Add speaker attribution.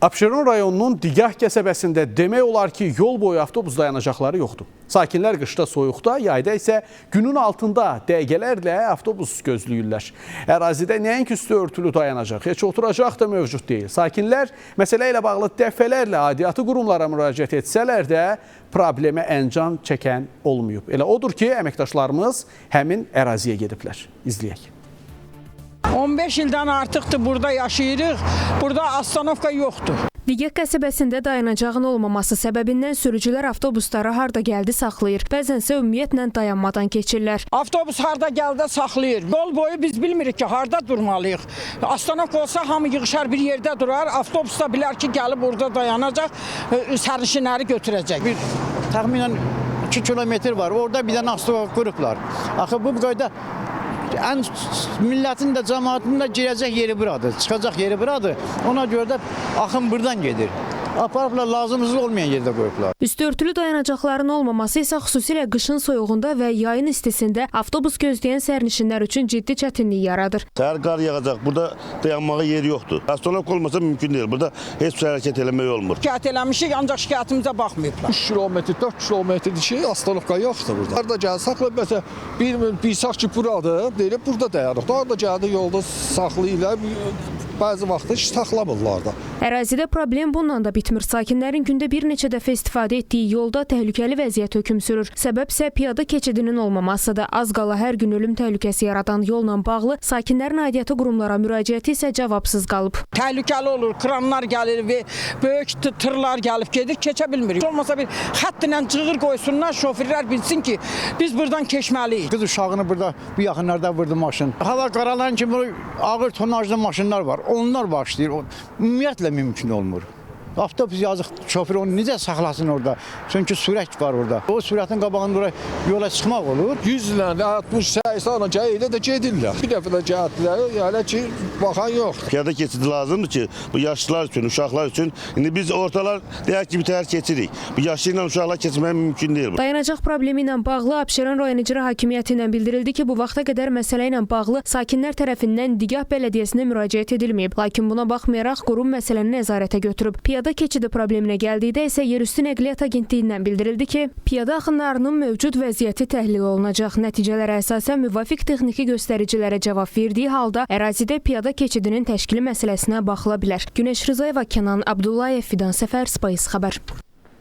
Speaker 1: Abşeron rayonunun Digah qəsəbəsində demək olar ki, yol boyu avtobus dayanacaqları yoxdur. Sakinlər qışda soyuqda, yayda isə günün altında dəqiqələrlə avtobus gözləyirlər. Ərazidə nəinki üstü örtülü dayanacaq, heç oturacaq da mövcud deyil. Sakinlər məsələ ilə bağlı dəfələrlə aidiyyatı qurumlara müraciət etsələr də problemə əncam çəkən olmayıb. Elə odur ki, əməkdaşlarımız həmin əraziyə gediblər. İzləyək.
Speaker 2: 15 ildən artıqdır burada yaşayırıq. Burada astanovka yoxdur.
Speaker 3: Digah qəsəbəsində dayanacağın olmaması səbəbindən sürücülər avtobusları harda gəldi saxlayır. Bəzənsə ümumiyyətlə dayanmadan keçirlər.
Speaker 2: Avtobus harda gəldi saxlayır. Yol boyu biz bilmirik ki, harda durmalıyıq. Astanovka olsa hamı yığışar bir yerdə durar. Avtobus da bilər ki, gəlib burada dayanacaq, sərnişinləri götürəcək.
Speaker 4: Təxminən 2 kilometr var. Orada bir dənə astanovka qurublar. Axı bu qayda millətin də, cəmaatın da girəcək yeri buradır, çıxacaq yeri buradır. Ona görə də axın buradan gedir. Aparıblar, lazımsız olmayan yerdə qoyublar.
Speaker 3: Üstü örtülü dayanacaqların olmaması isə xüsusilə qışın soyuğunda və yayın istisində avtobus gözləyən sərnişinlər üçün ciddi çətinlik yaradır.
Speaker 5: Səhər qar yağacaq, burada dayanmağa yer yoxdur. Astanovka olmasa mümkün deyil. Burada heç bir hərəkət eləmək olmur.
Speaker 2: Şikayət eləmişik, ancaq şikayətimizə baxmayıblar.
Speaker 6: 3 kilometr, 4 kilometrdir ki, astanovka yoxdur burada. Harada gəldi, saxlayıb, məsələn, bir sağ ki, buradır, deyilib, burada dayanıq. Orada gəldi, yolda saxlayırlar, bəzi vaxtda heç saxlamırlar da.
Speaker 3: Ərazidə problem bununla da bitmir. Sakinlərin gündə bir neçə dəfə istifadə etdiyi yolda təhlükəli vəziyyət hökm sürür. Səbəb isə piyada keçidinin olmamasıdır. Az qala hər gün ölüm təhlükəsi yaradan yolla bağlı sakinlərin aidiyyatı qurumlara müraciəti isə cavabsız qalıb.
Speaker 2: Təhlükəli olur, kranlar gəlir və böyük tırlar gəlib gedir, keçə bilmirik. Olmasa bir xəttinlə cığır qoysunlar, şoförlər bilsin ki, biz buradan keçməliyik.
Speaker 4: Qız uşağını burada bu yaxınlarda vurdu maşın. Hava qaralan kimi ağır tonajlı maşınlar var. Onlar başlayır. Ümumiyyətlə mümkün olmur. Avtobus yazıq şoför onu necə saxlasın orada? Çünki sürət var orada. O sürətin qabağında yola çıxmaq olur.
Speaker 6: 100 ilə 60-80 ilə də gedirlər. Bir dəfə də gəldilər, yəni ki, baxan yoxdur.
Speaker 5: Piyada keçidi lazımdır ki, bu yaşlılar üçün, uşaqlar üçün. İndi biz ortalar deyək ki, bir təhər keçirik. Bu yaşlı ilə uşaqlar keçmək mümkün deyil.
Speaker 3: Dayanacaq problemi ilə bağlı Abşeron rayon icra hakimiyyəti ilə bildirildi ki, bu vaxta qədər məsələ ilə bağlı sakinlər tərəfindən Digah Bələdiyyəsinə müraciət edilməyib. Lakin buna baxmayaraq qurum məsələni nəzarətə götürüb. Piyada keçidi probleminə gəldikdə isə Yerüstü Nəqliyyat Agentliyindən bildirildi ki, piyada axınlarının mövcud vəziyyəti təhlil olunacaq. Nəticələrə əsasən müvafiq texniki göstəricilərə cavab verdiyi halda ərazidə piyada keçidinin təşkili məsələsinə baxıla bilər. Günəş Rzayeva, Kənan Abdullayev, Fidan Səfər, Spice xəbər.